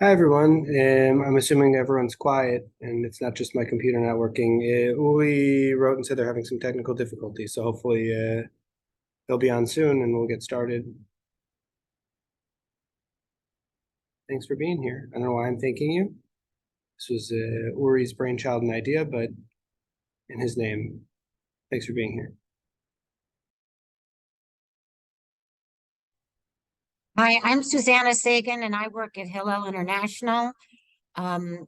Hi everyone. I'm assuming everyone's quiet and it's not just my computer not working. Uli wrote and said they're having some technical difficulties, so hopefully they'll be on soon and we'll get started. Thanks for being here. I don't know why I'm thanking you. This was Uri's brainchild and idea, but in his name, thanks for being here. Hi, I'm Susanna Sagan and I work at Hillel International.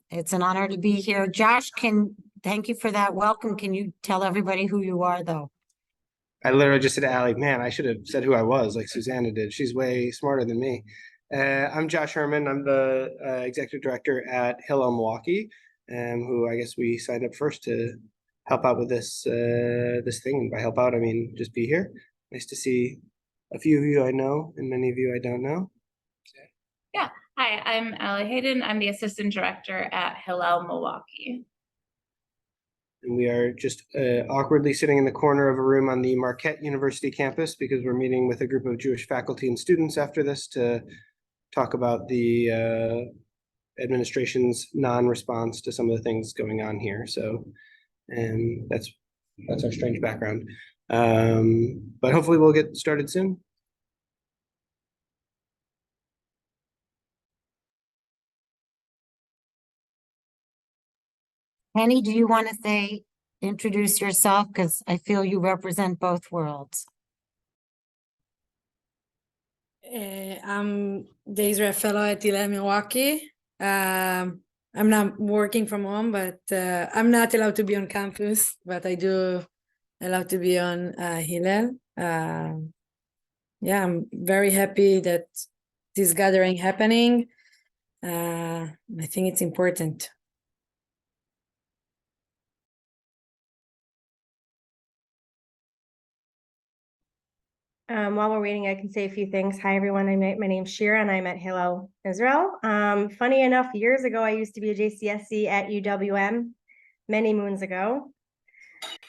It's an honor to be here. Josh, thank you for that welcome. Can you tell everybody who you are, though? I literally just said to Allie, man, I should have said who I was like Susanna did. She's way smarter than me. I'm Josh Herman. I'm the executive director at Hillel Milwaukee, who I guess we signed up first to help out with this thing. And by help out, I mean just be here. Nice to see a few of you I know and many of you I don't know. Yeah. Hi, I'm Allie Hayden. I'm the assistant director at Hillel Milwaukee. And we are just awkwardly sitting in the corner of a room on the Marquette University campus because we're meeting with a group of Jewish faculty and students after this to talk about the administration's non-response to some of the things going on here. So, and that's our strange background. But hopefully we'll get started soon. Penny, do you want to introduce yourself? Because I feel you represent both worlds. I'm the Israel Fellow at Hillel Milwaukee. I'm not working from home, but I'm not allowed to be on campus, but I do allowed to be on Hillel. Yeah, I'm very happy that this gathering happening. I think it's important. While we're waiting, I can say a few things. Hi, everyone. My name's Shira, and I'm at Hillel Israel. Funny enough, years ago, I used to be a JCSC at UWM many moons ago.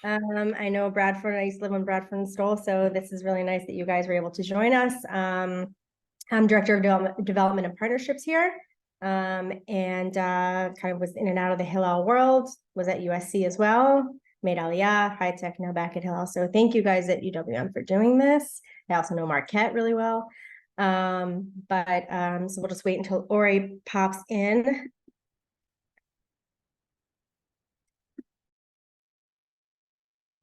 I know Bradford. I used to live in Bradford and Stoll, so this is really nice that you guys were able to join us. I'm director of development and partnerships here, and kind of was in and out of the Hillel world. Was at USC as well. Made Aliyah, high tech, now back at Hillel. So thank you guys at UWM for doing this. I also know Marquette really well. So we'll just wait until Ori pops in.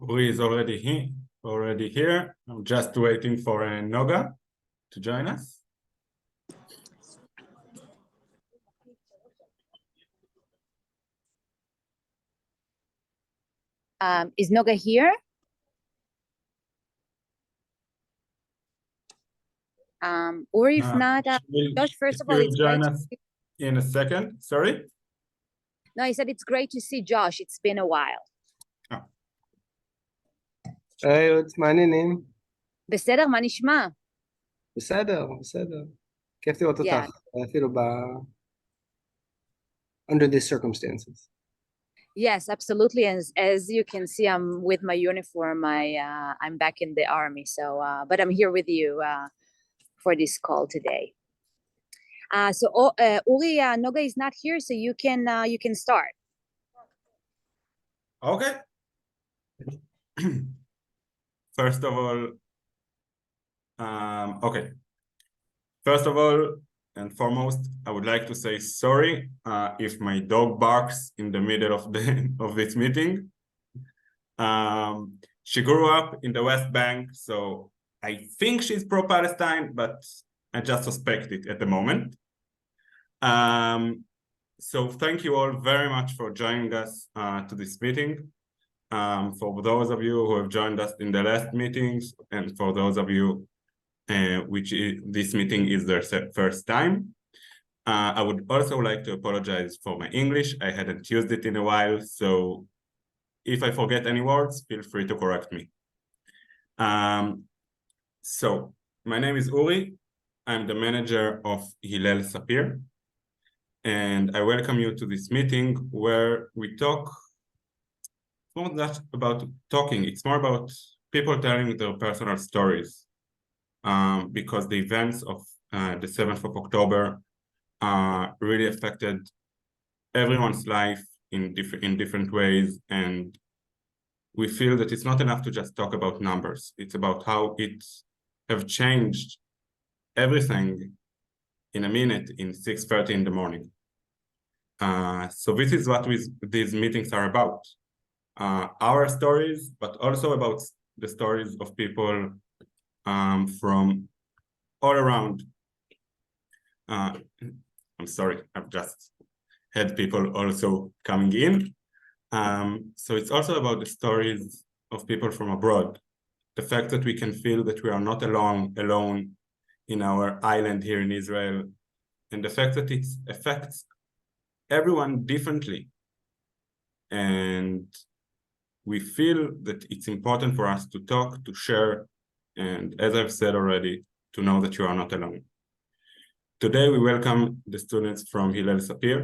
Uri is already here. I'm just waiting for Noga to join us. Is Noga here? Or if not, Josh, first of all, it's join great us in a second. Sorry? No, I said it's great to see Josh. It's been a while. היי, מה העניינים? בסדר, מה נשמע? בסדר. כיף לראות אותך, אפילו under these circumstances. Yes, absolutely. As you can see, I'm with my uniform. I'm back in the army, so but I'm here with you for this call today. Uri, Noga is not here, so you can start. Okay. First of all, First of all and foremost, I would like to say sorry if my dog barks in the middle of this meeting. She grew up in the West Bank, so I think she's pro-Palestine, but I just suspect it at the moment. So thank you all very much for joining us to this meeting. For those of you who have joined us in the last meetings, and for those of you this meeting is their first time, I would also like to apologize for my English. I hadn't used it in a while, so if I forget any words, feel free to correct me. So my name is Uri. I'm the manager of Hillel Sapir, and I welcome you to this meeting where we talk. It's not just about talking, it's more about people telling their personal stories, because the events of the 7th of October really affected everyone's life in different ways, and we feel that it's not enough to just talk about numbers. It's about how it have changed everything in a minute in 6:30 in the morning. So this is what these meetings are about. Our stories, but also about the stories of people from all around. I'm sorry, I've just had people also coming in. So it's also about the stories of people from abroad. The fact that we can feel that we are not alone in our island here in Israel, and the fact that it affects everyone differently. And we feel that it's important for us to talk, to share, and as I've said already, to know that you are not alone. Today, we welcome the students from Hillel Sapir.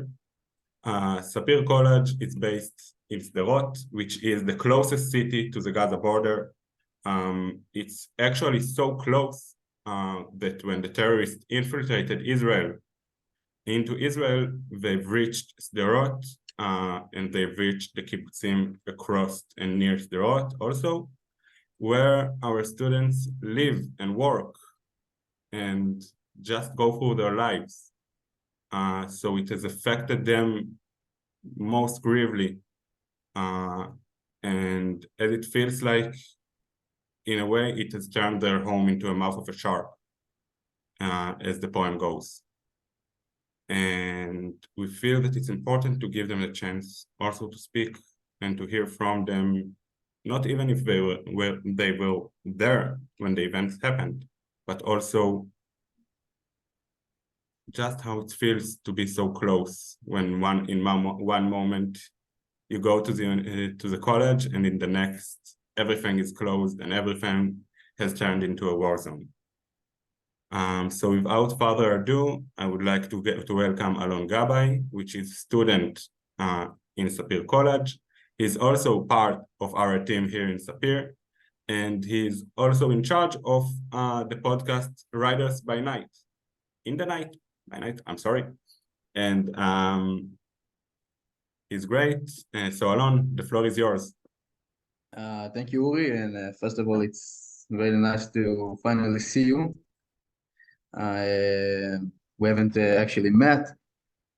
Sapir College is based in Sderot, which is the closest city to the Gaza border. It's actually so close that when the terrorists infiltrated Israel into Israel, they've reached Sderot, and they've reached the kibbutzim across and near Sderot also, where our students live and work and just go through their lives. So it has affected them most gravely. And as it feels like, in a way, it has turned their home into a mouth of a shark, as the poem goes. And we feel that it's important to give them a chance also to speak and to hear from them, not even if they were there when the events happened, but also just how it feels to be so close when one moment you go to the college, and in the next everything is closed and everything has turned into a war zone. So without further ado, I would like to welcome Alon Gabay, which is a student in Sapir College. He's also part of our team here in Sapir, and he's also in charge of the podcast Riders by Night. I'm sorry. And he's great. So Alon, the floor is yours. Thank you, Uri. And first of all, it's very nice to finally see you. We haven't actually met.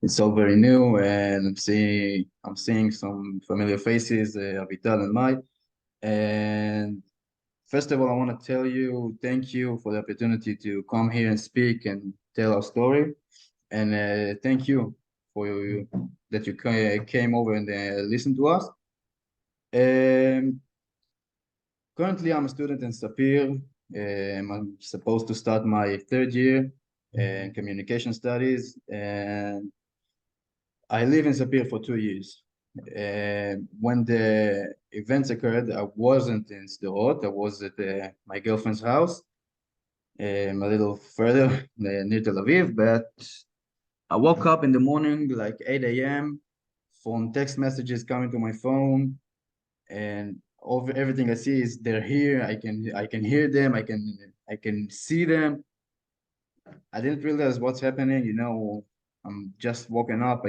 It's all very new, and I'm seeing some familiar faces, Avital and Mai. And first of all, I want to tell you thank you for the opportunity to come here and speak and tell our story. And thank you for that you came over and listened to us. Currently, I'm a student in Sapir. I'm supposed to start my third year in communication studies, and I live in Sapir for 2 years. When the events occurred, I wasn't in Sderot. I was at my girlfriend's house, a little further near Tel Aviv, but I woke up in the morning like 8 a.m. from text messages coming to my phone, and everything I see is they're here. I can hear them. I can see them. I didn't realize what's happening. You know, I'm just waking up.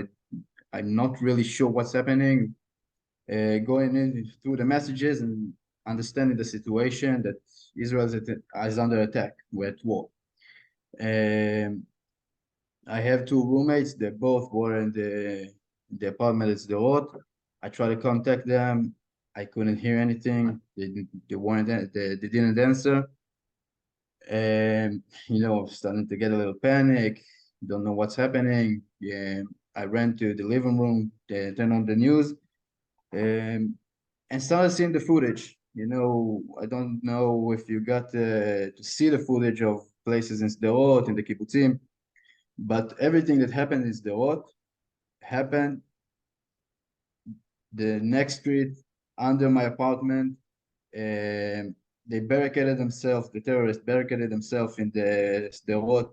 I'm not really sure what's happening. Going in through the messages and understanding the situation that Israel is under attack. We're at war. I have 2 roommates. They both were in the apartment at Sderot. I tried to contact them. I couldn't hear anything. They didn't answer. And you know, starting to get a little panic. Don't know what's happening. Yeah, I ran to the living room, turned on the news, and started seeing the footage. You know, I don't know if you got to see the footage of places in Sderot, in the kibbutzim, but everything that happened in Sderot happened the next street under my apartment. They barricaded themselves, the terrorists barricaded themselves in the Sderot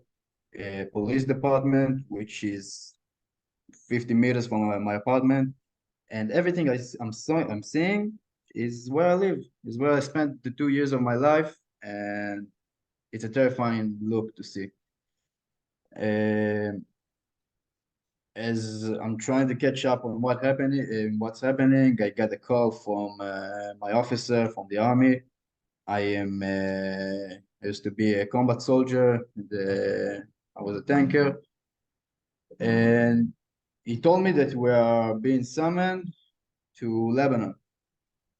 police department, which is 50 meters from my apartment. And everything I'm seeing is where I live, is where I spent the 2 years of my life. And it's a terrifying look to see. as I'm trying to catch up on what's happening, I got a call from my officer from the army. I used to be a combat soldier. I was a tanker, and he told me that we are being summoned to Lebanon,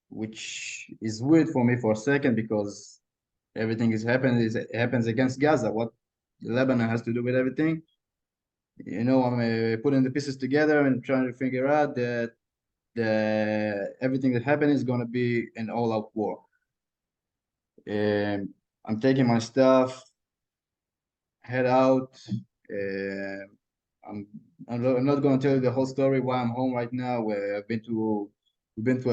which is weird for me for a second because everything happens against Gaza. What Lebanon has to do with everything? You know, I'm putting the pieces together and trying to figure out that everything that happened is going to be an all-out war. I'm taking my stuff, head out. I'm not going to tell you the whole story why I'm home right now. We've been through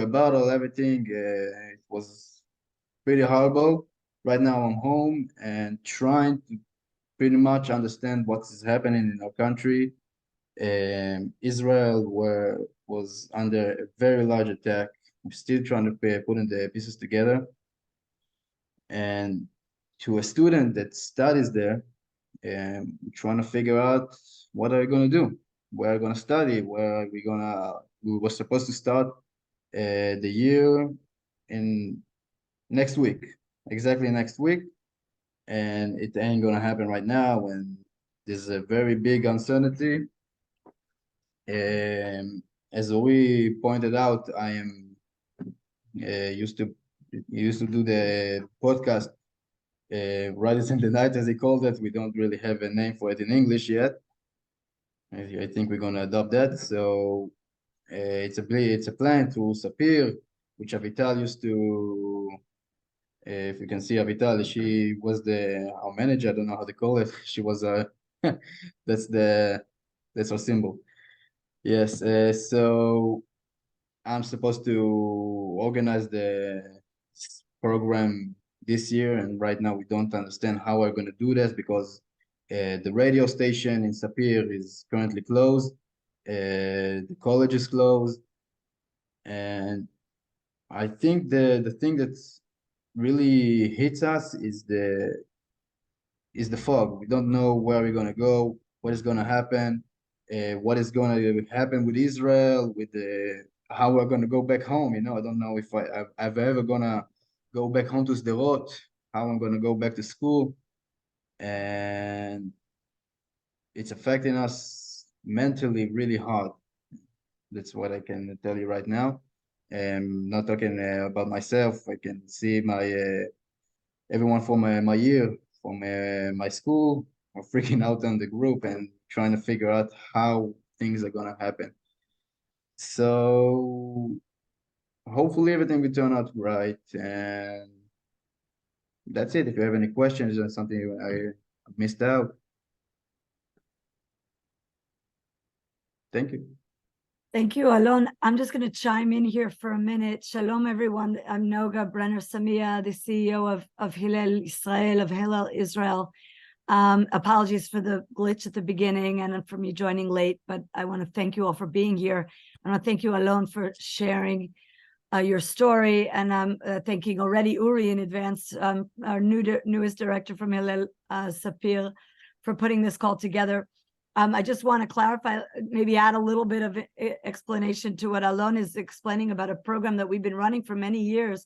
a battle, everything. It was pretty horrible. Right now I'm home and trying to pretty much understand what is happening in our country. Israel was under a very large attack. I'm still trying to put the pieces together. And to a student that studies there, trying to figure out what are we going to do, where are we going to study, we were supposed to start the year in next week, exactly next week. And it ain't going to happen right now when there's a very big uncertainty. As we pointed out, I am used to do the podcast Riders in the Night, as they call it. We don't really have a name for it in English yet. I think we're gonna adopt that. So it's a plan to Sapir, which Avital used to. If you can see Avital, she was our manager. I don't know how to call it. She was that's our symbol. Yes. So I'm supposed to organize the program this year, and right now we don't understand how we're going to do this because the radio station in Sapir is currently closed, the college is closed, and I think the thing that really hits us is the fog. We don't know where we're going to go, what is going to happen, what is going to happen with Israel, with how we're going to go back home. You know, I don't know if I've ever going to go back home to Sderot, how I'm going to go back to school. And it's affecting us mentally really hard. That's what I can tell you right now. Not talking about myself. I can see everyone from my year, from my school, are freaking out on the group and trying to figure out how things are gonna happen. So hopefully everything will turn out right, and that's it. If you have any questions or something I missed out, thank you. Thank you, Alon. I'm just going to chime in here for a minute. Shalom, everyone. I'm Noga Brenner-Samia, the CEO of Hillel Israel, of Hillel Israel. Apologies for the glitch at the beginning and for me joining late, but I want to thank you all for being here. I want to thank you, Alon, for sharing your story, and I'm thanking already Uri in advance, our newest director from Hillel, Sapir, for putting this call together. I just want to clarify, maybe add a little bit of explanation to what Alon is explaining about a program that we've been running for many years,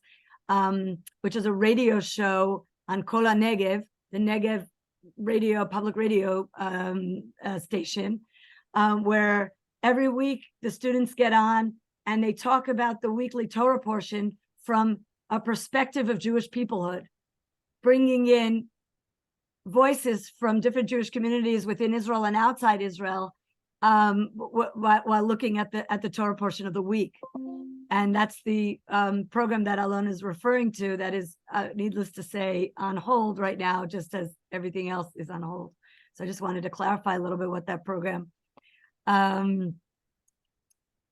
which is a radio show on Kol HaNegev, the Negev radio, public radio station, where every week the students get on and they talk about the weekly Torah portion from a perspective of Jewish peoplehood, bringing in voices from different Jewish communities within Israel and outside Israel, while looking at the Torah portion of the week. And that's the program that Alon is referring to that is, needless to say, on hold right now, just as everything else is on hold. So I just wanted to clarify a little bit what that program. I'll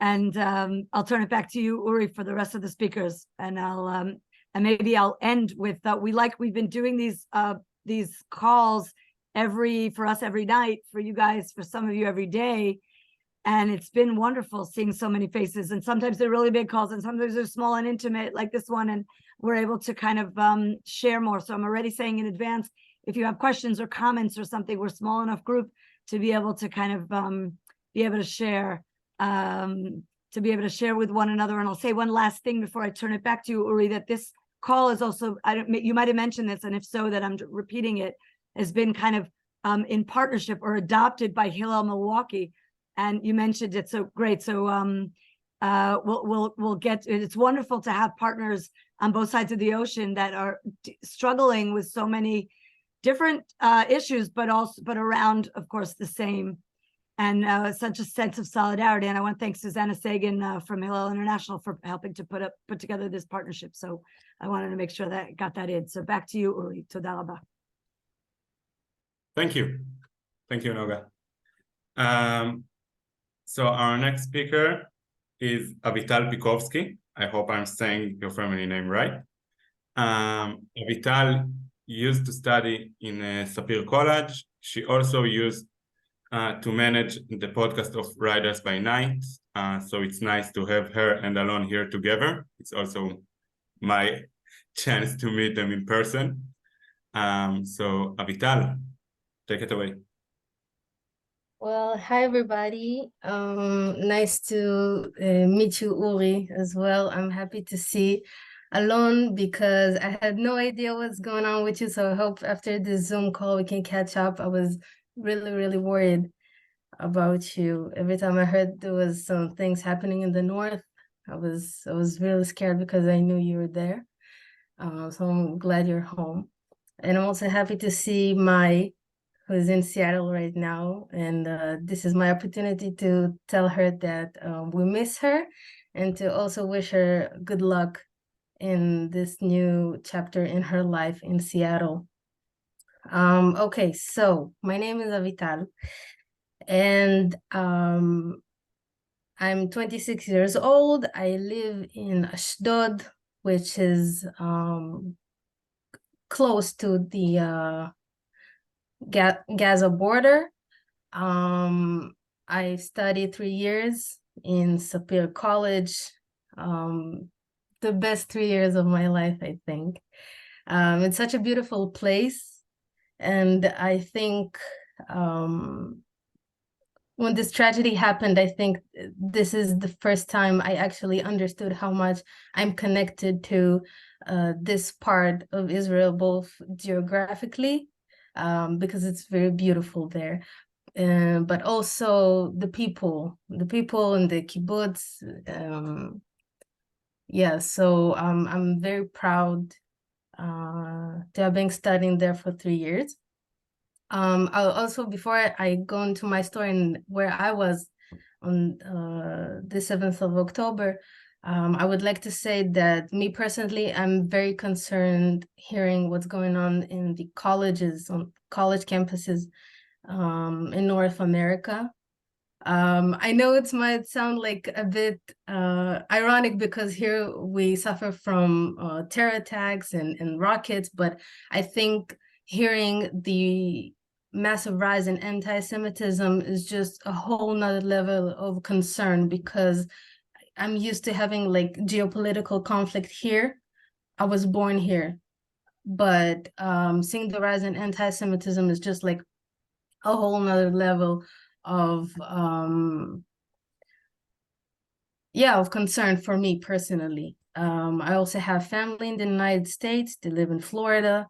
turn it back to you, Uri, for the rest of the speakers. And maybe I'll end with, we've been doing these calls for us every night, for you guys, for some of you every day. And it's been wonderful seeing so many faces. And sometimes they're really big calls and sometimes they're small and intimate like this one. And we're able to kind of share more. So I'm already saying in advance, if you have questions or comments or something, we're a small enough group to be able to kind of be able to share, with one another. And I'll say one last thing before I turn it back to you, Uri, that this call is also, you might have mentioned this, and if so, that I'm repeating it, has been kind of in partnership or adopted by Hillel Milwaukee. And you mentioned it, so great. So we'll get, it's wonderful to have partners on both sides of the ocean that are struggling with so many different issues, but around, of course, the same, and such a sense of solidarity. And I want to thank Susanna Sagan from Hillel International for helping to put together this partnership. So I wanted to make sure that I got that in. So back to you, Uri. Toda rabah. Thank you. Thank you, Noga. So our next speaker is Avital Pikovsky. I hope I'm saying your family name right. Avital used to study in Sapir College. She also used to manage the podcast of Riders by Night. So it's nice to have her and Alon here together. It's also my chance to meet them in person. So Avital, take it away. Well, hi everybody. Nice to meet you, Uri, as well. I'm happy to see Alon because I had no idea what's going on with you. So I hope after this Zoom call we can catch up. I was really, really worried about you. Every time I heard there was some things happening in the north, I was really scared because I knew you were there. So I'm glad you're home. And I'm also happy to see Mai, who's in Seattle right now. And this is my opportunity to tell her that we miss her and to also wish her good luck in this new chapter in her life in Seattle. Okay, so my name is Avital, and I'm 26 years old. I live in Ashdod, which is close to the Gaza border. I studied 3 years in Sapir College. The best 3 years of my life, I think. It's such a beautiful place. And I think when this tragedy happened, I think this is the first time I actually understood how much I'm connected to this part of Israel, both geographically, because it's very beautiful there, but also the people in the kibbutz. Yeah, so I'm very proud to have been studying there for 3 years. I'll also, before I go into my story and where I was on the 7th of October, I would like to say that me personally, I'm very concerned hearing what's going on in the colleges, on college campuses in North America. I know it might sound like a bit ironic because here we suffer from terror attacks and rockets, but I think hearing the massive rise in anti-Semitism is just a whole nother level of concern, because I'm used to having like geopolitical conflict here. I was born here, but seeing the rise in anti-Semitism is just like a whole nother level of of concern for me personally. I also have family in the United States. They live in Florida.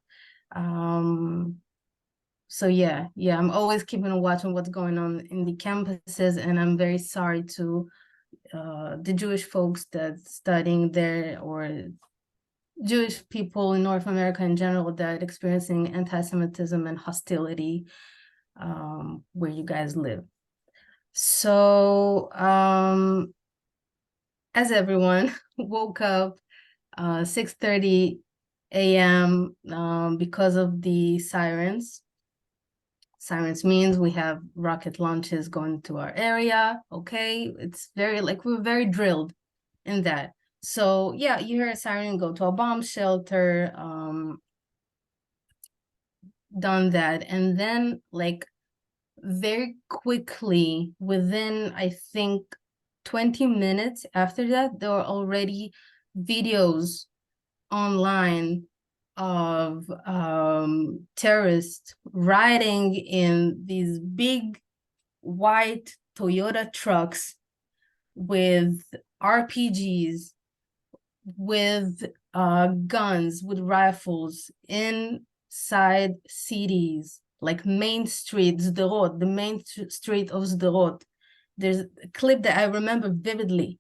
So yeah, I'm always keeping a watch on what's going on in the campuses, and I'm very sorry to the Jewish folks that's studying there, or Jewish people in North America in general that are experiencing anti-Semitism and hostility where you guys live. So as everyone woke up 6:30 a.m. Because of the sirens. Sirens means we have rocket launches going to our area. Okay, it's very like we're very drilled in that. So yeah, you hear a siren, go to a bomb shelter, done that, and then like very quickly, within I think 20 minutes after that, there were already videos online of terrorists riding in these big white Toyota trucks with RPGs, with guns, with rifles inside cities, like Main Street, Sderot, the main street of Sderot. There's a clip that I remember vividly,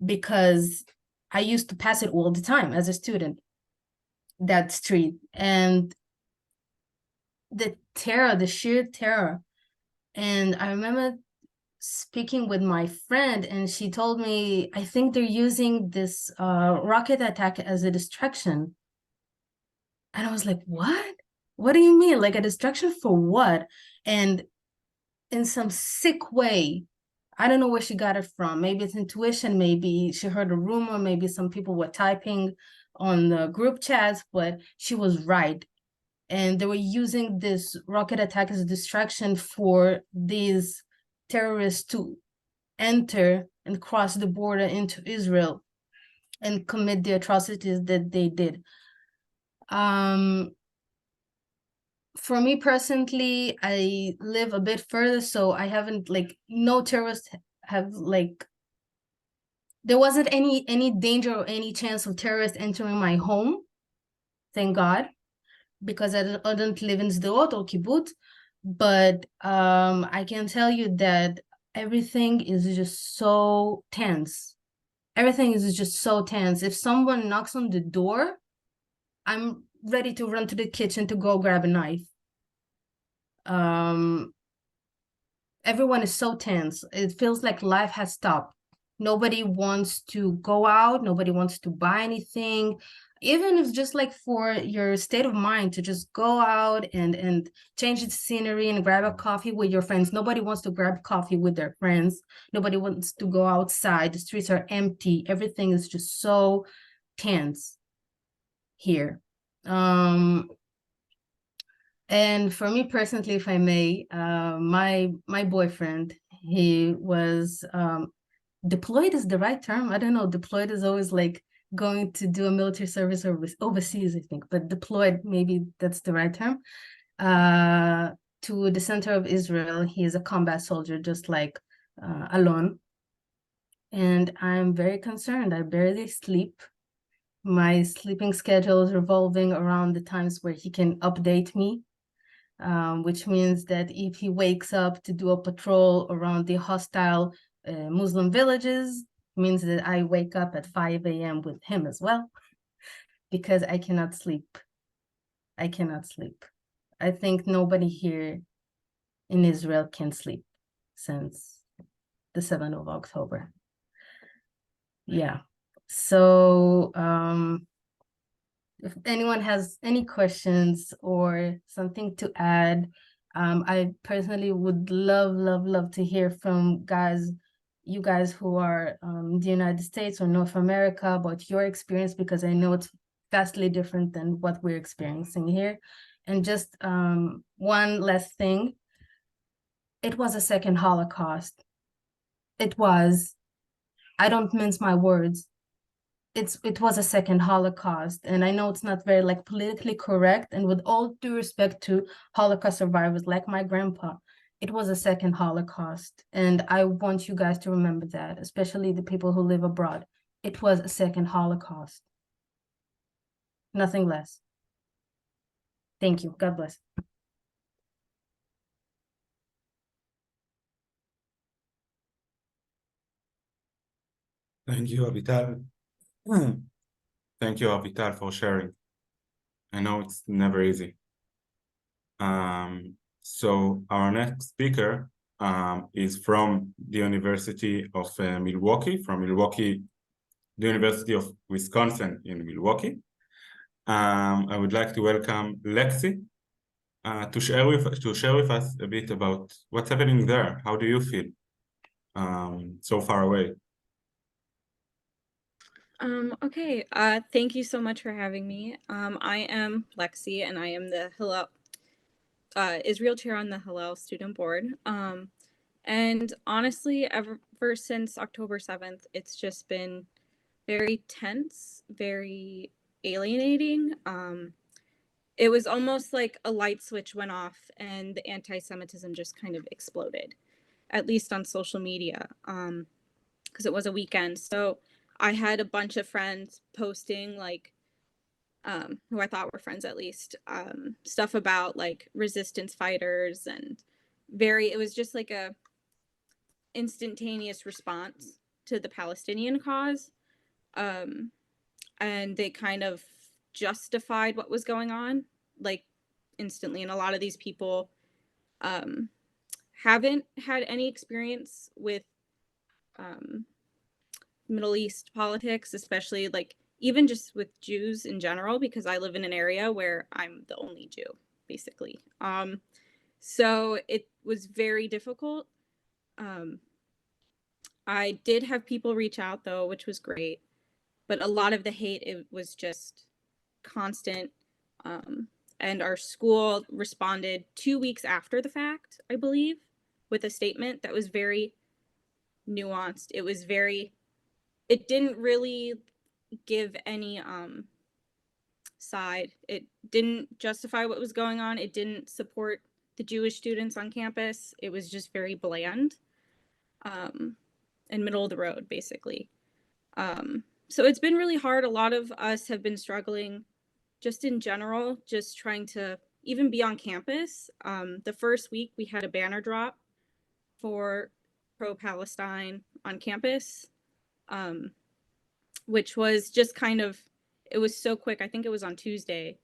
because I used to pass it all the time as a student, that street. And the terror, the sheer terror. And I remember speaking with my friend, and she told me, I think they're using this rocket attack as a distraction. And I was like, what? What do you mean? Like a distraction for what? And in some sick way, I don't know where she got it from. Maybe it's intuition, maybe she heard a rumor, maybe some people were typing on the group chats, but she was right. And they were using this rocket attack as a distraction for these terrorists to enter and cross the border into Israel and commit the atrocities that they did. For me personally, I live a bit further, so I haven't, like, no terrorists have, like, there wasn't any danger or any chance of terrorists entering my home, thank God, because I don't live in Sderot or Kibbutz. But I can tell you that everything is just so tense. Everything is just so tense. If someone knocks on the door, I'm ready to run to the kitchen to go grab a knife. Everyone is so tense. It feels like life has stopped. Nobody wants to go out. Nobody wants to buy anything. Even if just like for your state of mind to just go out and change the scenery and grab a coffee with your friends. Nobody wants to grab coffee with their friends. Nobody wants to go outside. The streets are empty. Everything is just so tense here. And for me personally, if I may, my boyfriend, he was deployed is the right term. I don't know. Deployed is always like going to do a military service or overseas, I think, but deployed, maybe that's the right term. To the center of Israel. He is a combat soldier, just like Alon. And I'm very concerned. I barely sleep. My sleeping schedule is revolving around the times where he can update me. Which means that if he wakes up to do a patrol around the hostile Muslim villages, means that I wake up at 5 a.m. with him as well, because I cannot sleep. I cannot sleep. I think nobody here in Israel can sleep since the 7th of October. Yeah. So if anyone has any questions or something to add, I personally would love to hear from you guys who are in the United States or North America about your experience, because I know it's vastly different than what we're experiencing here. And just one last thing, it was a second Holocaust. It was, I don't mince my words. It was a second Holocaust, and I know it's not very like politically correct, and with all due respect to Holocaust survivors like my grandpa, it was a second Holocaust, and I want you guys to remember that, especially the people who live abroad. It was a second Holocaust. Nothing less. Thank you. God bless. Thank you, Avital. Thank you, Avital, for sharing. I know it's never easy. So our next speaker is from the University of Milwaukee, the University of Wisconsin in Milwaukee. I would like to welcome Lexi to share with us a bit about what's happening there. How do you feel so far away? Okay, thank you so much for having me. I am Lexi, and I am the Hillel Israel chair on the Hillel student board. And honestly, ever since October 7th, it's just been very tense, very alienating. It was almost like a light switch went off and the anti-Semitism just kind of exploded. at least on social media, because it was a weekend. So I had a bunch of friends posting like, who I thought were friends at least, stuff about like resistance fighters and it was just like a instantaneous response to the Palestinian cause. And they kind of justified what was going on like instantly. And a lot of these people haven't had any experience with Middle East politics, especially like even just with Jews in general, because I live in an area where I'm the only Jew, basically. So it was very difficult. I did have people reach out though, which was great, but a lot of the hate, it was just constant. And our school responded 2 weeks after the fact, I believe, with a statement that was very nuanced. It didn't really give any side. It didn't justify what was going on. It didn't support the Jewish students on campus. It was just very bland and middle of the road, basically. So it's been really hard. A lot of us have been struggling just in general, just trying to even be on campus. The first week we had a banner drop for pro-Palestine on campus, which was just kind of, it was so quick. I think it was on Tuesday.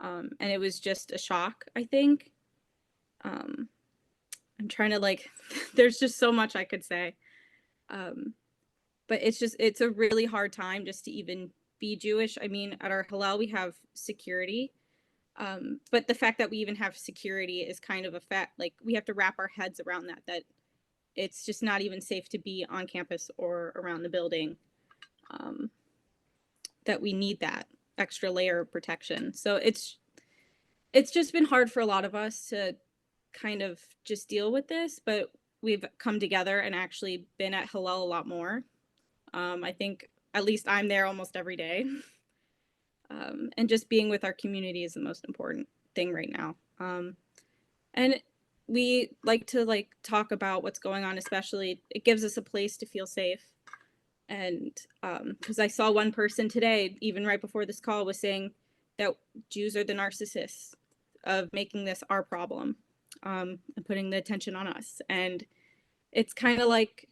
And it was just a shock, I think. I'm trying to like, there's just so much I could say. But it's a really hard time just to even be Jewish. I mean, at our Hillel, we have security. But the fact that we even have security is kind of a fact, like we have to wrap our heads around that it's just not even safe to be on campus or around the building, that we need that extra layer of protection. So it's just been hard for a lot of us to kind of just deal with this, but we've come together and actually been at Hillel a lot more. I think at least I'm there almost every day. And just being with our community is the most important thing right now. And we like to like talk about what's going on, especially it gives us a place to feel safe. And because I saw one person today, even right before this call, was saying that Jews are the narcissists of making this our problem, and putting the attention on us. And it's kind of like,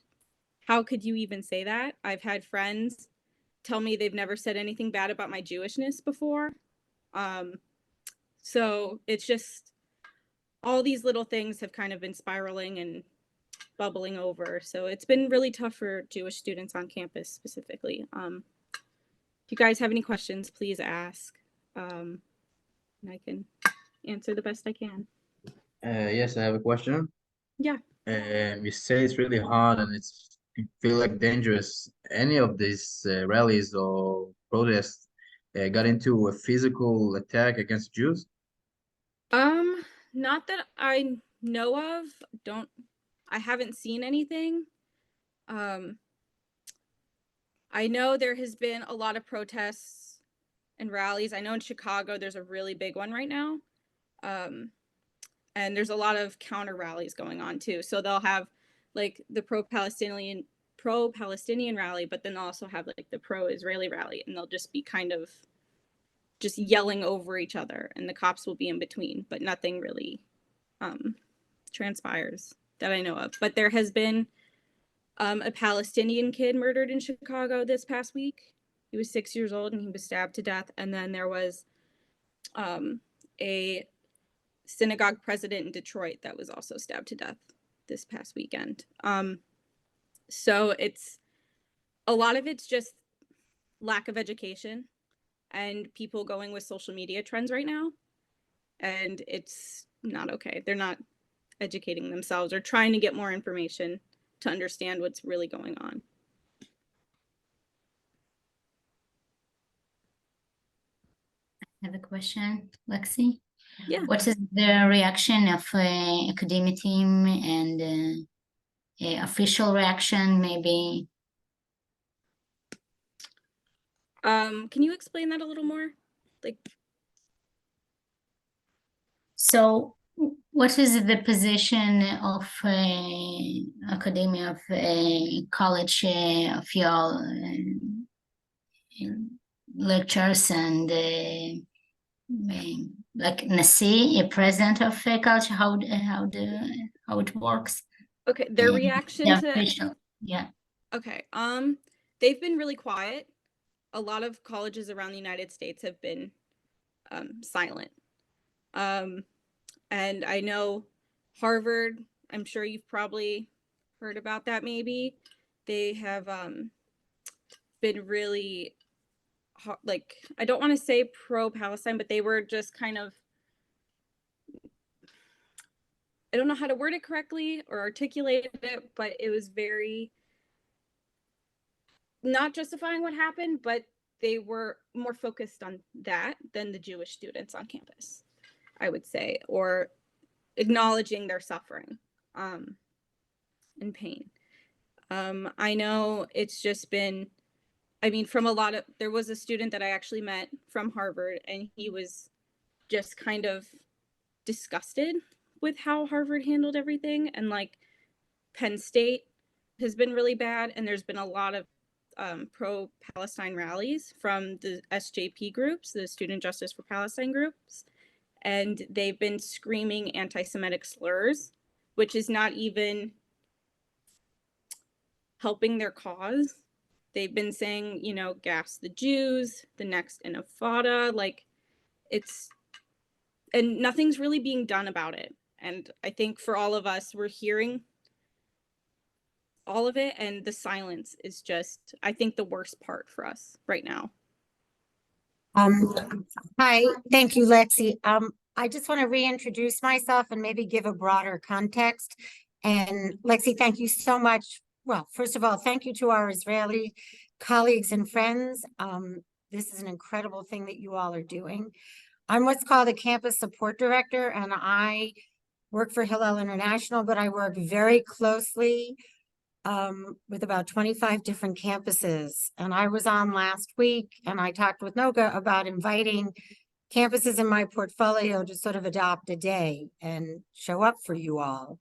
how could you even say that? I've had friends tell me they've never said anything bad about my Jewishness before. So it's just all these little things have kind of been spiraling and bubbling over. So it's been really tough for Jewish students on campus specifically. If you guys have any questions, please ask. And I can answer the best I can. Yes, I have a question. Yeah. You say it's really hard and you feel like dangerous. Any of these rallies or protests got into a physical attack against Jews? Not that I know of. I haven't seen anything. I know there has been a lot of protests and rallies. I know in Chicago there's a really big one right now. And there's a lot of counter rallies going on too. So they'll have like the pro-Palestinian rally, but then they'll also have like the pro-Israeli rally, and they'll just be kind of just yelling over each other, and the cops will be in between, but nothing really transpires that I know of. But there has been a Palestinian kid murdered in Chicago this past week. He was 6 years old and he was stabbed to death. And then there was a synagogue president in Detroit that was also stabbed to death this past weekend. So it's a lot of it's just lack of education and people going with social media trends right now. And it's not okay. They're not educating themselves or trying to get more information to understand what's really going on. I have a question, Lexi. Yeah. What is the reaction of academic team and official reaction, maybe? Can you explain that a little more? Like, So What is the position of academia of college of your lectures and like Nasi, a president of college? How it works? Okay, their reaction The to official, yeah. okay, they've been really quiet. A lot of colleges around the United States have been silent. And I know Harvard, I'm sure you've probably heard about that maybe. They have been really like, I don't want to say pro-Palestine, but they were just kind of, I don't know how to word it correctly or articulate it, but it was very not justifying what happened, but they were more focused on that than the Jewish students on campus, I would say, or acknowledging their suffering and pain. I know it's just been, I mean, from a lot of, there was a student that I actually met from Harvard, and he was just kind of disgusted with how Harvard handled everything. And like Penn State has been really bad. And there's been a lot of pro-Palestine rallies from the SJP groups, the Student Justice for Palestine groups. And they've been screaming anti-Semitic slurs, which is not even helping their cause. They've been saying, you know, gas the Jews, the next intifada, like it's, and nothing's really being done about it. And I think for all of us, we're hearing all of it, and the silence is just, I think, the worst part for us right now. Hi, thank you, Lexi. I just want to reintroduce myself and maybe give a broader context. And Lexi, thank you so much. Well, first of all, thank you to our Israeli colleagues and friends. This is an incredible thing that you all are doing. I'm what's called a campus support director, and I work for Hillel International, but I work very closely with about 25 different campuses. And I was on last week and I talked with Noga about inviting campuses in my portfolio to sort of adopt a day and show up for you all.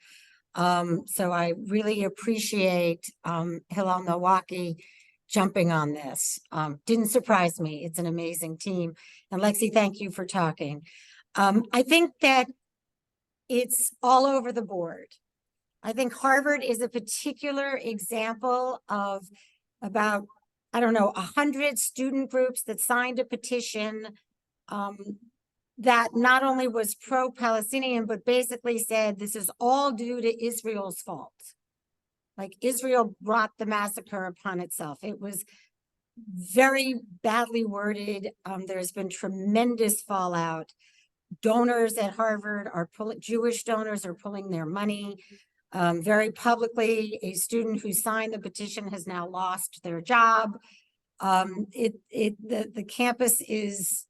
So I really appreciate Hillel Milwaukee jumping on this. Didn't surprise me. It's an amazing team. And Lexi, thank you for talking. I think that it's all over the board. I think Harvard is a particular example of about, I don't know, 100 student groups that signed a petition that not only was pro-Palestinian, but basically said this is all due to Israel's fault. Like Israel brought the massacre upon itself. It was very badly worded. There's been tremendous fallout. Donors at Harvard are pulling, Jewish donors are pulling their money. Very publicly, a student who signed the petition has now lost their job. The campus is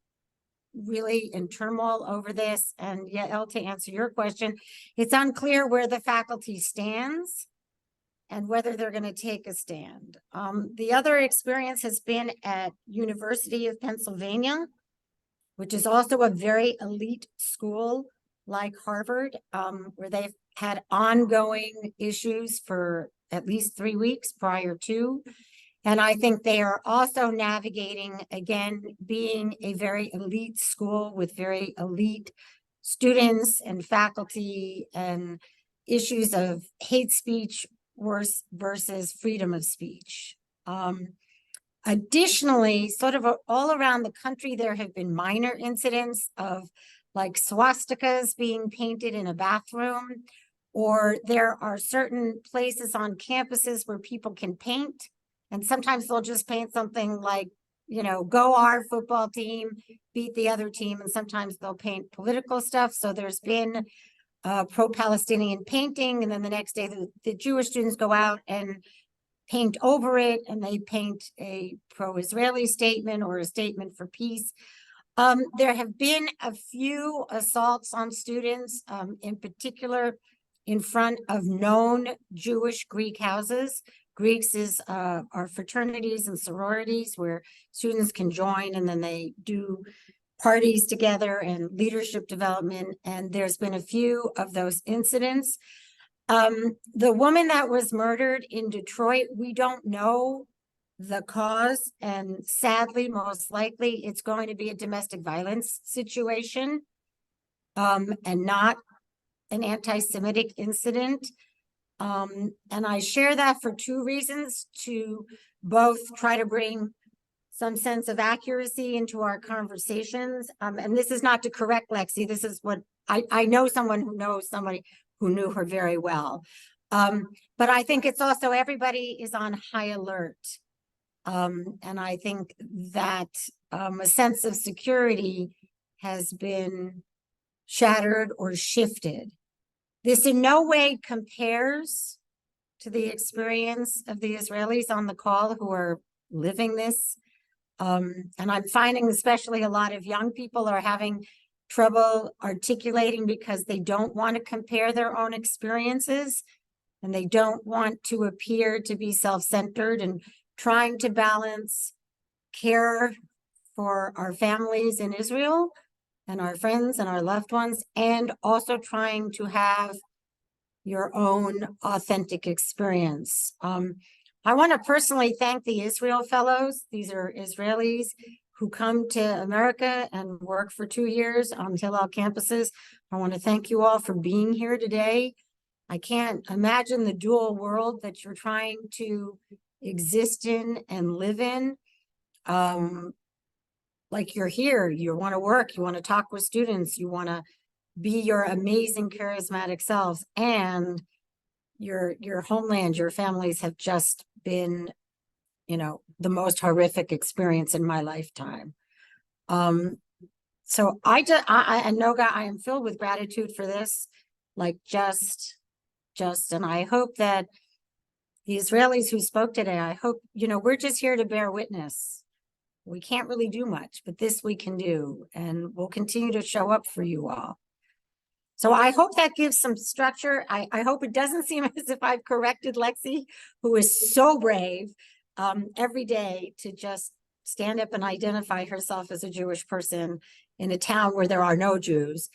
really in turmoil over this. And Yael, to answer your question, it's unclear where the faculty stands and whether they're going to take a stand. The other experience has been at University of Pennsylvania, which is also a very elite school like Harvard, where they've had ongoing issues for at least 3 weeks prior to. And I think they are also navigating, again, being a very elite school with very elite students and faculty and issues of hate speech versus freedom of speech. Additionally, sort of all around the country, there have been minor incidents of like swastikas being painted in a bathroom, or there are certain places on campuses where people can paint. And sometimes they'll just paint something like, you know, go our football team, beat the other team. And sometimes they'll paint political stuff. So there's been pro-Palestinian painting. And then the next day, the Jewish students go out and paint over it, and they paint a pro-Israeli statement or a statement for peace. There have been a few assaults on students, in particular in front of known Jewish Greek houses. Greeks are fraternities and sororities where students can join, and then they do parties together and leadership development, and there's been a few of those incidents. The woman that was murdered in Detroit, we don't know the cause, and sadly, most likely, it's going to be a domestic violence situation, and not an anti-Semitic incident. And I share that for two reasons: to both try to bring some sense of accuracy into our conversations. And this is not to correct Lexi. This is what I know someone who knows somebody who knew her very well. But I think it's also everybody is on high alert. And I think that a sense of security has been shattered or shifted. This in no way compares to the experience of the Israelis on the call who are living this. And I'm finding especially a lot of young people are having trouble articulating because they don't want to compare their own experiences, and they don't want to appear to be self-centered, and trying to balance care for our families in Israel and our friends and our loved ones, and also trying to have your own authentic experience. I want to personally thank the Israel Fellows. These are Israelis who come to America and work for 2 years on Hillel campuses. I want to thank you all for being here today. I can't imagine the dual world that you're trying to exist in and live in. Like you're here, you want to work, you want to talk with students, you want to be your amazing charismatic selves, and your homeland, your families have just been, you know, the most horrific experience in my lifetime. So Noga, I am filled with gratitude for this, like just, and I hope that the Israelis who spoke today, I hope, you know, we're just here to bear witness. We can't really do much, but this we can do, and we'll continue to show up for you all. So I hope that gives some structure. I hope it doesn't seem as if I've corrected Lexi, who is so brave every day to just stand up and identify herself as a Jewish person in a town where there are no Jews.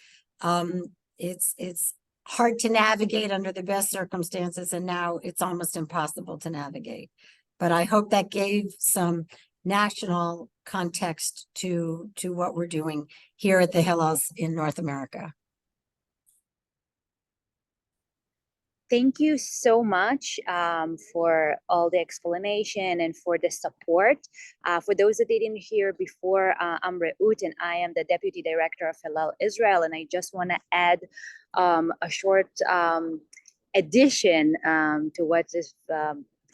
It's hard to navigate under the best circumstances, and now it's almost impossible to navigate. But I hope that gave some national context to what we're doing here at the Hillels in North America. Thank you so much for all the explanation and for the support. For those that didn't hear before, I'm Reut, and I am the Deputy Director of Hillel Israel. And I just want to add a short addition to what has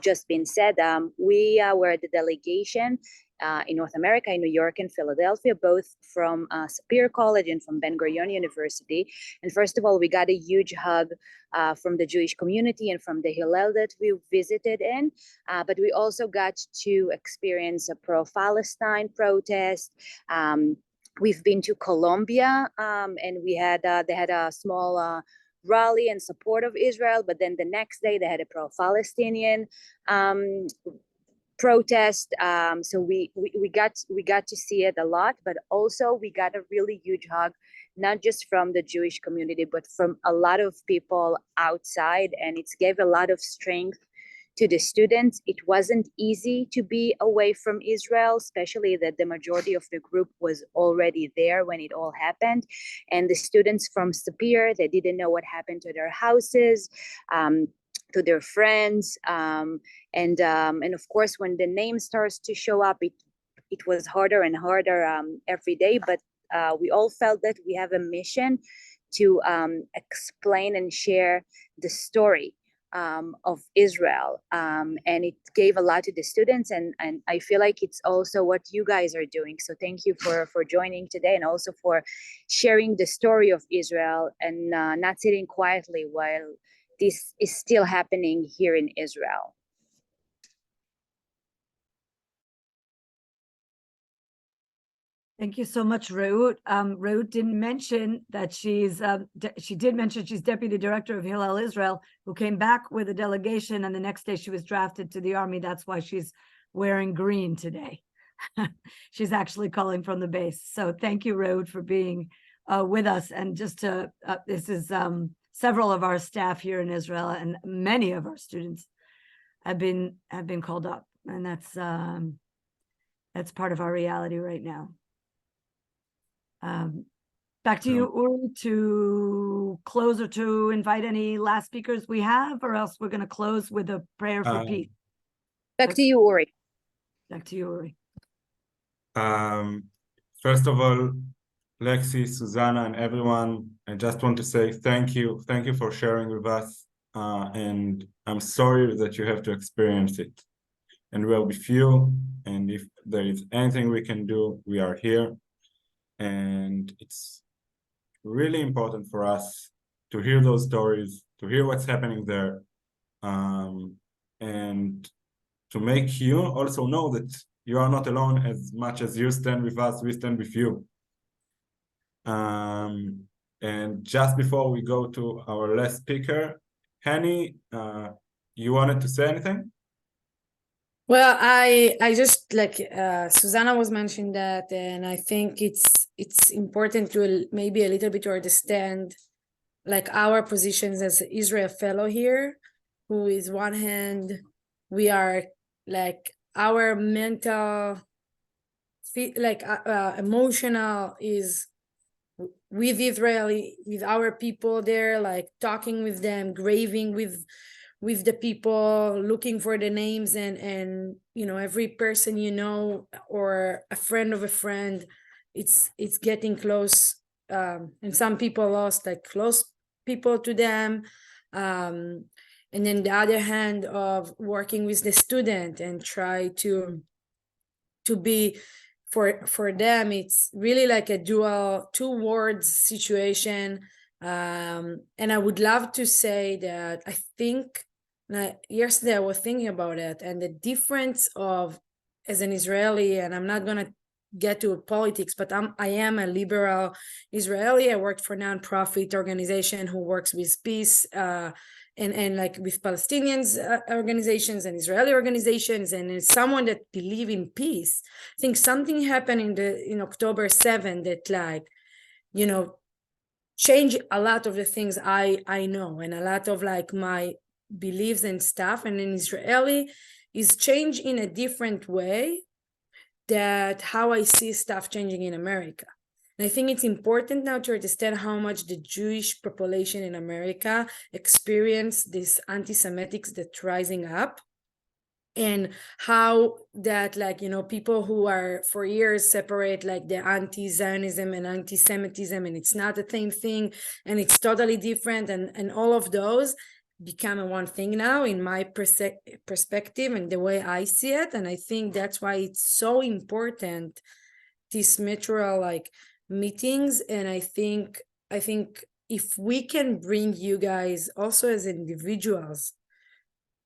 just been said. We were the delegation in North America, in New York and Philadelphia, both from Sapir College and from Ben-Gurion University. And first of all, we got a huge hug from the Jewish community and from the Hillel that we visited in. But we also got to experience a pro-Palestine protest. We've been to Colombia, and we had they had a small rally in support of Israel, but then the next day they had a pro-Palestinian protest. So we got to see it a lot, but also we got a really huge hug, not just from the Jewish community, but from a lot of people outside, and it gave a lot of strength to the students. It wasn't easy to be away from Israel, especially that the majority of the group was already there when it all happened. And the students from Sapir, they didn't know what happened to their houses, to their friends. And of course, when the name starts to show up, it was harder and harder every day. But we all felt that we have a mission to explain and share the story of Israel, and it gave a lot to the students, and I feel like it's also what you guys are doing. So thank you for joining today, and also for sharing the story of Israel, and not sitting quietly while this is still happening here in Israel. Thank you so much, Reut. Reut didn't mention that she did mention she's Deputy Director of Hillel Israel, who came back with a delegation, and the next day she was drafted to the army. That's why she's wearing green today. She's actually calling from the base. So thank you, Rode, for being with us. And just to, this is several of our staff here in Israel, and many of our students have been called up, and that's part of our reality right now. Back to you, Uri, to close or to invite any last speakers we have, or else we're going to close with a prayer for peace. Back to you, Uri. Back to you, Uri. First of all, Lexi, Susanna, and everyone, I just want to say thank you. Thank you for sharing with us. And I'm sorry that you have to experience it. And we'll be few. And if there is anything we can do, we are here. And it's really important for us to hear those stories, to hear what's happening there, and to make you also know that you are not alone. As much as you stand with us, we stand with you. And just before we go to our last speaker, Hani, you wanted to say anything? Well, I just like Susanna was mentioning that, and I think it's important to maybe a little bit to understand like our positions as Israel fellow here, who is one hand we are like our mental, like emotional is with Israeli, with our people there, like talking with them, grieving with the people, looking for the names, and you know, every person you know or a friend of a friend, it's getting close, and some people lost like close people to them, and then the other hand of working with the student and try to be for them, it's really like a dual two words situation. And I would love to say that I think yesterday I was thinking about it, and the difference of as an Israeli, and I'm not gonna get to politics, but I am a liberal Israeli. I worked for a nonprofit organization who works with peace, and like with Palestinians organizations and Israeli organizations, and as someone that believe in peace. I think something happened in October 7 that, like, you know, change a lot of the things I know, and a lot of like my beliefs and stuff. And in Israeli is changed in a different way that how I see stuff changing in America. And I think it's important now to understand how much the Jewish population in America experience this anti-Semitics that's rising up, and how that, like, you know, people who are for years separate like the anti-Zionism and anti-Semitism, and it's not the same thing, and it's totally different, and all of those become a one thing now in my perspective and the way I see it. And I think that's why it's so important, these mutual like meetings. And I think if we can bring you guys also as individuals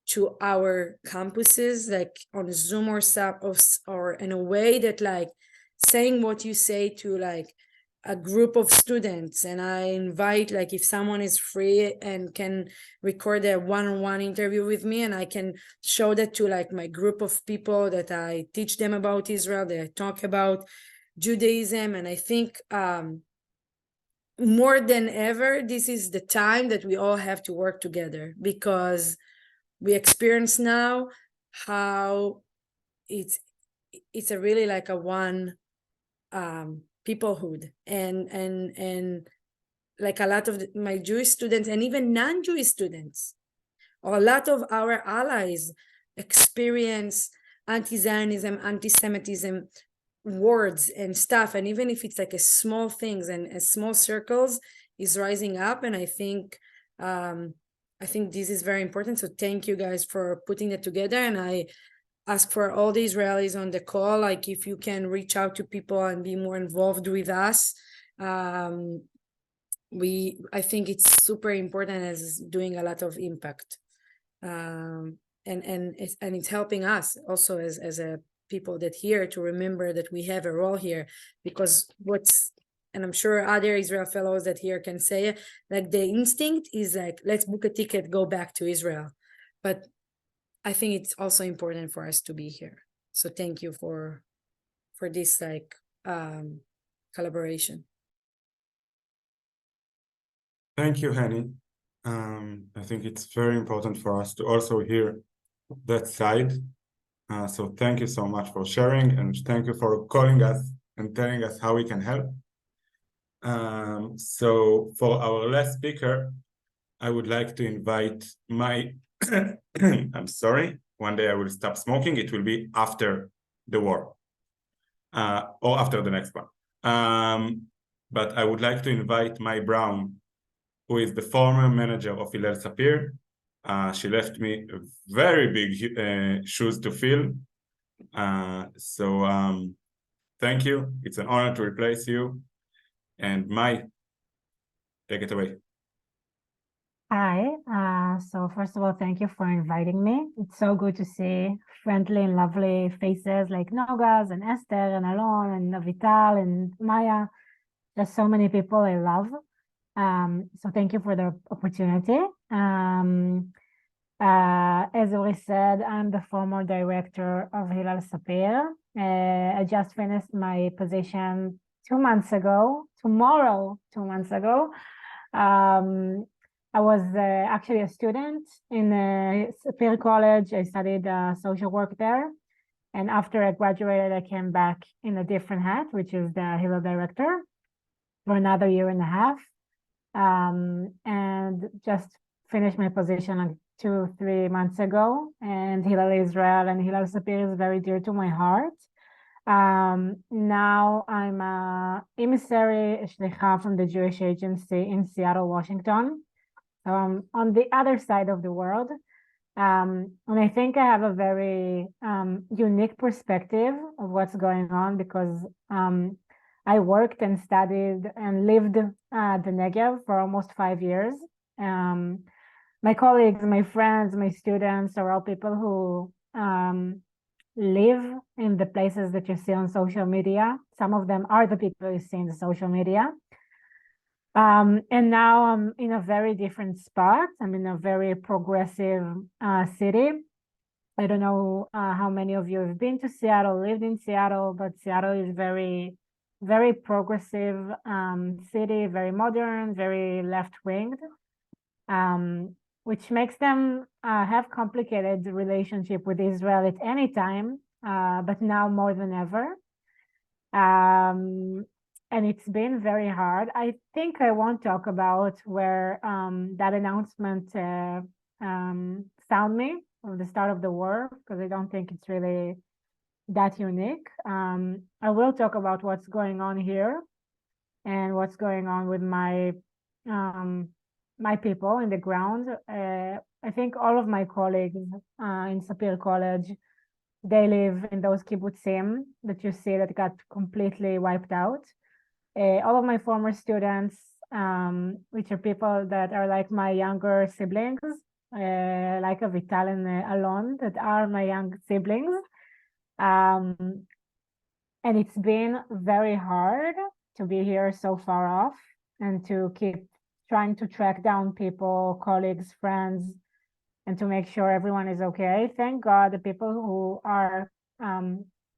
to our campuses, like on Zoom or or in a way that like saying what you say to like a group of students, and I invite, like, if someone is free and can record a one-on-one interview with me, and I can show that to like my group of people that I teach them about Israel, that I talk about Judaism. And I think more than ever, this is the time that we all have to work together, because we experience now how it's a really like a one peoplehood, and like a lot of my Jewish students and even non-Jewish students, or a lot of our allies, experience anti-Zionism, anti-Semitism words and stuff, and even if it's like a small things and small circles is rising up. And I think this is very important. So thank you guys for putting it together. And I ask for all the Israelis on the call, like, if you can reach out to people and be more involved with us. I think it's super important, as it's doing a lot of impact. And it's helping us also as a people that here to remember that we have a role here, because and I'm sure other Israel fellows that here can say it, like the instinct is like, let's book a ticket, go back to Israel. But I think it's also important for us to be here. So thank you for this like collaboration. Thank you, Hani. I think it's very important for us to also hear that side. So thank you so much for sharing, and thank you for calling us and telling us how we can help. So for our last speaker, I would like to invite my, I'm sorry, one day I will stop smoking. It will be after the war, or after the next one. But I would like to invite Mai Brown, who is the former manager of Hillel Sapir. She left me very big shoes to fill. So thank you. It's an honor to replace you. And Mai, take it away. Hi, so first of all, thank you for inviting me. It's so good to see friendly and lovely faces like Noga's and Esther and Alon and Avital and Maya. There's so many people I love. So thank you for the opportunity. As Uri said, I'm the former director of Hillel Sapir. I just finished my position 2 months ago, tomorrow, 2 months ago. I was actually a student in Sapir College. I studied social work there. And after I graduated, I came back in a different hat, which is the Hillel director, for another 1.5 years. And just finished my position like 2-3 months ago. And Hillel Israel and Hillel Sapir is very dear to my heart. Now I'm a emissary, shlicha from the Jewish Agency in Seattle, Washington. So I'm on the other side of the world. And I think I have a very unique perspective of what's going on because I worked and studied and lived the Negev for almost 5 years. My colleagues, my friends, my students are all people who live in the places that you see on social media. Some of them are the people you see in the social media. And now I'm in a very different spot. I'm in a very progressive city. I don't know how many of you have been to Seattle, lived in Seattle, but Seattle is very, very progressive city, very modern, very left-winged, which makes them have complicated relationship with Israel at any time, but now more than ever. And it's been very hard. I think I won't talk about where that announcement found me at the start of the war, because I don't think it's really that unique. I will talk about what's going on here and what's going on with my my people in the ground. I think all of my colleagues in Sapir College, they live in those kibbutzim that you see that got completely wiped out. All of my former students, which are people that are like my younger siblings, like Avital and Alon, that are my young siblings. And it's been very hard to be here so far off and to keep trying to track down people, colleagues, friends, and to make sure everyone is okay. Thank God the people who are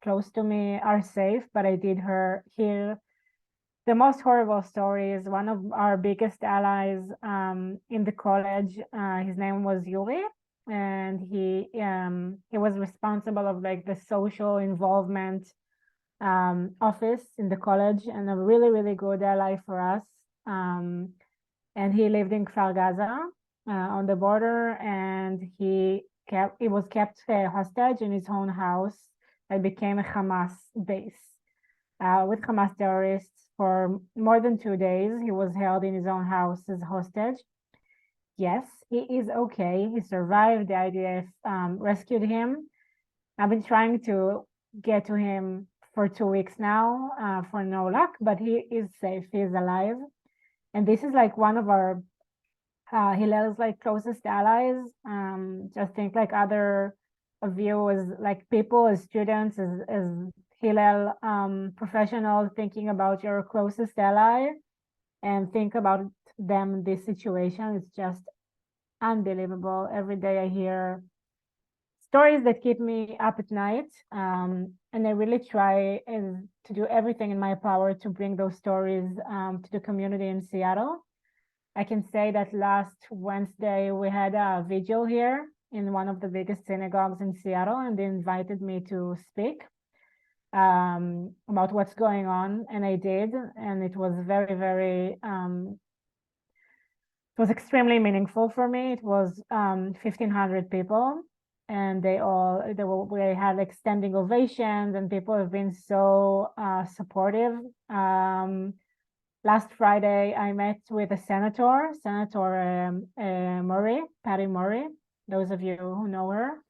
close to me are safe, but I did hear the most horrible stories. One of our biggest allies in the college, his name was Yuri, and he was responsible of like the social involvement office in the college, and a really, really good ally for us. And he lived in Kfar Gaza on the border, and he was kept hostage in his own house. It became a Hamas base with Hamas terrorists. For more than 2 days, he was held in his own house as a hostage. Yes, he is okay. He survived. The IDF rescued him. I've been trying to get to him for 2 weeks now for no luck, but he is safe. He is alive. And this is like one of our Hillel's like closest allies. Just think like other of you as like people, as students, as Hillel professionals, thinking about your closest ally and think about them in this situation. It's just unbelievable. Every day I hear stories that keep me up at night. I really try to do everything in my power to bring those stories to the community in Seattle. I can say that last Wednesday we had a vigil here in one of the biggest synagogues in Seattle, and they invited me to speak about what's going on, and I did, and it was very, very it was extremely meaningful for me. It was 1,500 people, and we had like standing ovations, and people have been so supportive. Last Friday, I met with a Senator Murray, Patty Murray, those of you who know her,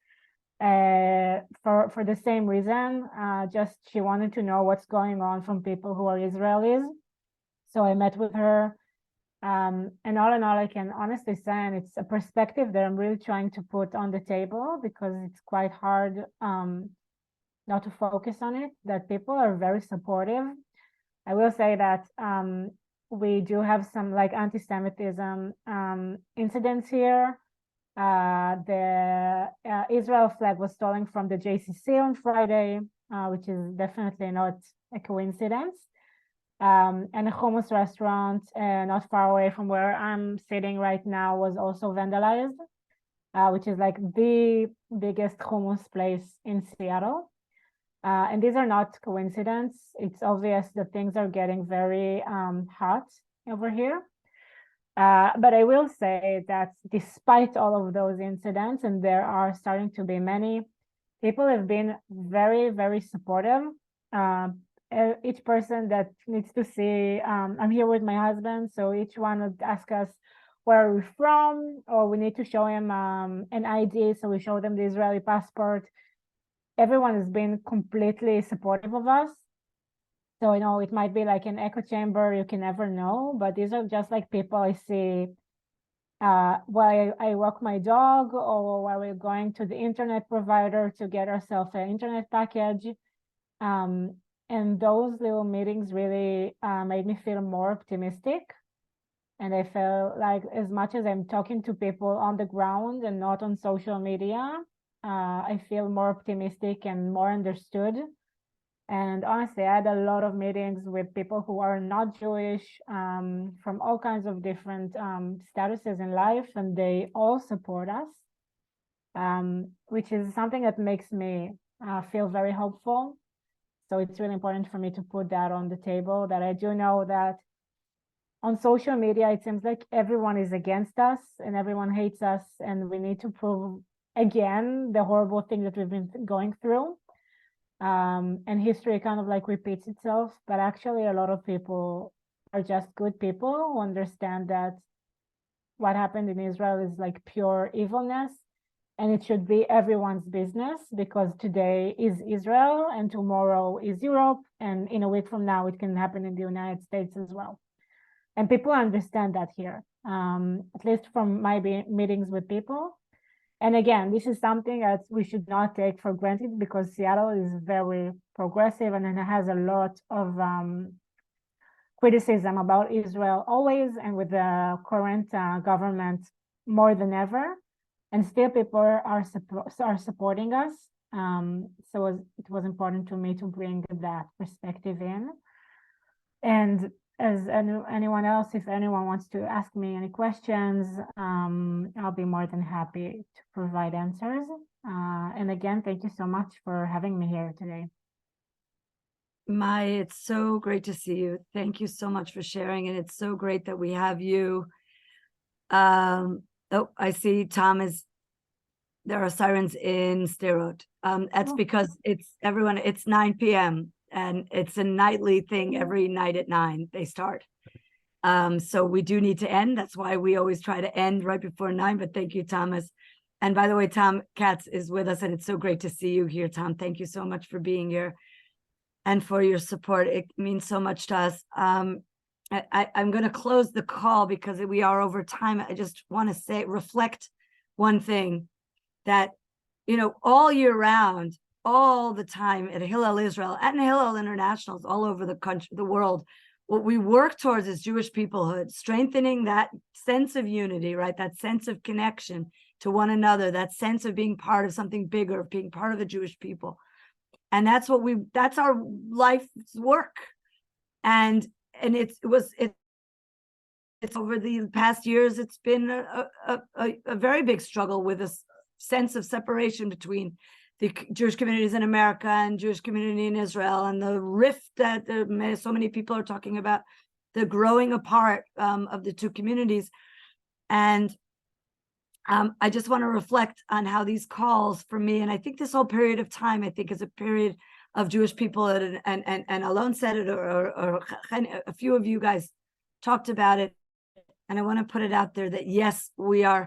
for the same reason. Just she wanted to know what's going on from people who are Israelis. So I met with her. And all in all, I can honestly say, and it's a perspective that I'm really trying to put on the table because it's quite hard not to focus on it, that people are very supportive. I will say that we do have some like anti-Semitism incidents here. The Israel flag was stolen from the JCC on Friday, which is definitely not a coincidence. And a hummus restaurant not far away from where I'm sitting right now was also vandalized, which is like the biggest hummus place in Seattle. And these are not coincidence. It's obvious that things are getting very hot over here. But I will say that despite all of those incidents, and there are starting to be many, people have been very, very supportive. Each person that needs to see, I'm here with my husband, so each one would ask us, where are we from? Or we need to show him an ID, so we show them the Israeli passport. Everyone has been completely supportive of us. So, you know, it might be like an echo chamber, you can never know, but these are just like people I see while I walk my dog or while we're going to the internet provider to get ourselves an internet package. And those little meetings really made me feel more optimistic. And I felt like as much as I'm talking to people on the ground and not on social media, I feel more optimistic and more understood. And honestly, I had a lot of meetings with people who are not Jewish, from all kinds of different statuses in life, and they all support us, which is something that makes me feel very hopeful. So it's really important for me to put that on the table, that I do know that on social media, it seems like everyone is against us and everyone hates us, and we need to prove again the horrible thing that we've been going through. And history kind of like repeats itself, but actually a lot of people are just good people who understand that what happened in Israel is like pure evilness, and it should be everyone's business, because today is Israel and tomorrow is Europe, and in a week from now it can happen in the United States as well. And people understand that here, at least from my meetings with people. And again, this is something that we should not take for granted, because Seattle is very progressive and it has a lot of criticism about Israel always, and with the current government more than ever. And still people are supporting us. So it was important to me to bring that perspective in. And as anyone else, if anyone wants to ask me any questions, I'll be more than happy to provide answers. And again, thank you so much for having me here today. Mai, it's so great to see you. Thank you so much for sharing, and it's so great that we have you. Oh, I see there are sirens in Sderot. That's because it's 9 p.m. and it's a nightly thing. Every night at 9 they start. So we do need to end. That's why we always try to end right before 9, but thank you, Thomas. And by the way, Tom Katz is with us, and it's so great to see you here, Tom. Thank you so much for being here and for your support. It means so much to us. I'm going to close the call because we are over time. I just want to reflect one thing, that, you know, all year round, all the time at Hillel Israel and Hillel Internationals all over the country, the world, what we work towards is Jewish peoplehood, strengthening that sense of unity, right? That sense of connection to one another, that sense of being part of something bigger, of being part of the Jewish people. And that's that's our life's work. And it's over the past years, it's been a very big struggle with a sense of separation between the Jewish communities in America and Jewish community in Israel, and the rift that so many people are talking about, the growing apart of the two communities. And I just want to reflect on how these calls for me, and I think this whole period of time, I think is a period of Jewish people, and Alon said it, or a few of you guys talked about it, and I want to put it out there that yes, we are,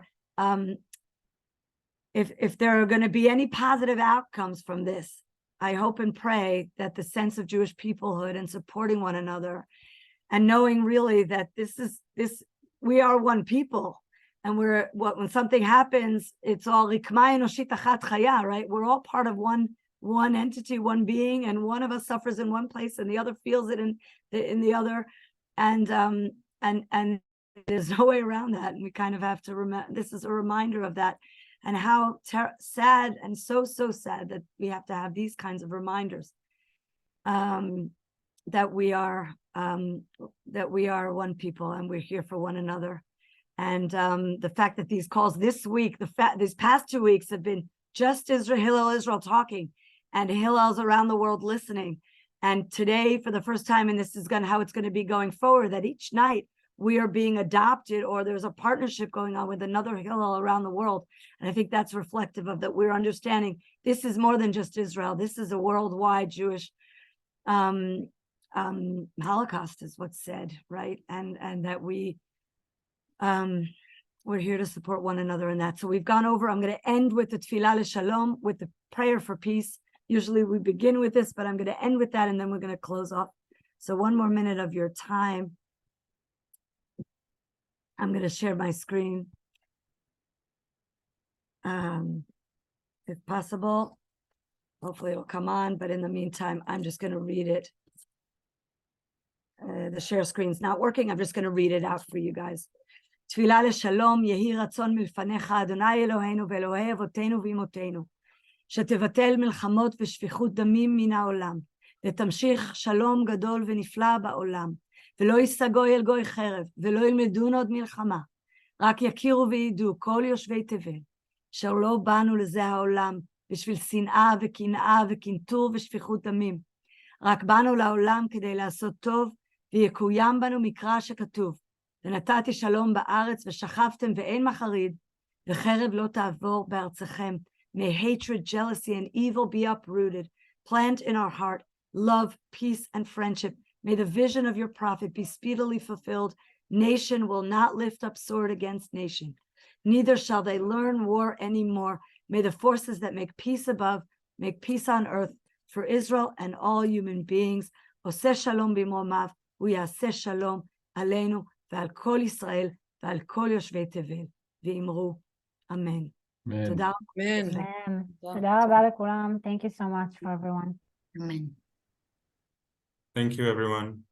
if there are going to be any positive outcomes from this, I hope and pray that the sense of Jewish peoplehood and supporting one another, and knowing really that we are one people, and when something happens, it's all right? We're all part of one entity, one being, and one of us suffers in one place and the other feels it in the other, and there's no way around that. And we kind of have to remember, this is a reminder of that, and how sad, and so sad that we have to have these kinds of reminders, that we are one people and we're here for one another. And the fact that these calls this week, these past 2 weeks have been just Hillel talking, and Hillel's around the world listening. And today, for the first time, and this is how it's going to be going forward, that each night we are being adopted, or there's a partnership going on with another Hillel around the world. And I think that's reflective of that we're understanding this is more than just Israel. This is a worldwide Jewish Holocaust, is what's said, right? And that we're here to support one another in that. So we've gone over. I'm going to end with the Tefillah L'Shalom, with the prayer for peace. Usually we begin with this, but I'm going to end with that, and then we're going to close off. So one more minute of your time. I'm going to share my screen, if possible. Hopefully it'll come on, but in the meantime, I'm just going to read it. The share screen's not working. I'm just going to read it out for you guys. תפילה לשלום, יהי רצון מלפניך, אדוני אלוהינו ואלוהי אבותינו ואמותינו, שתבטל מלחמות ושפיכות דמים מן העולם, ותמשיך שלום גדול ונפלא בעולם, ולא יישא גוי אל גוי חרב, ולא ילמדון עוד מלחמה, רק יכירו וידעו כל יושבי תבל, אשר לא באנו לזה העולם, בשביל שנאה וקנאה וקנטור ושפיכות דמים, רק באנו לעולם כדי לעשות טוב, ויקוים בנו מקרא שכתוב, ונתתי שלום בארץ ושכבתם ואין מחריד, וחרב לא תעבור בארצכם. May hatred, jealousy, and evil be uprooted. Plant in our heart love, peace, and friendship. May the vision of your prophet be speedily fulfilled. Nation will not lift up sword against nation. Neither shall they learn war anymore. May the forces that make peace above make peace on earth for Israel and all human beings. Oseh shalom b'momav, uyaseh shalom aleinu ועל כל ישראל ועל כל יושבי תבל, ואמרו אמן. תודה רבה. תודה רבה לכולם. Thank you so much for everyone. Amen. Thank you, everyone.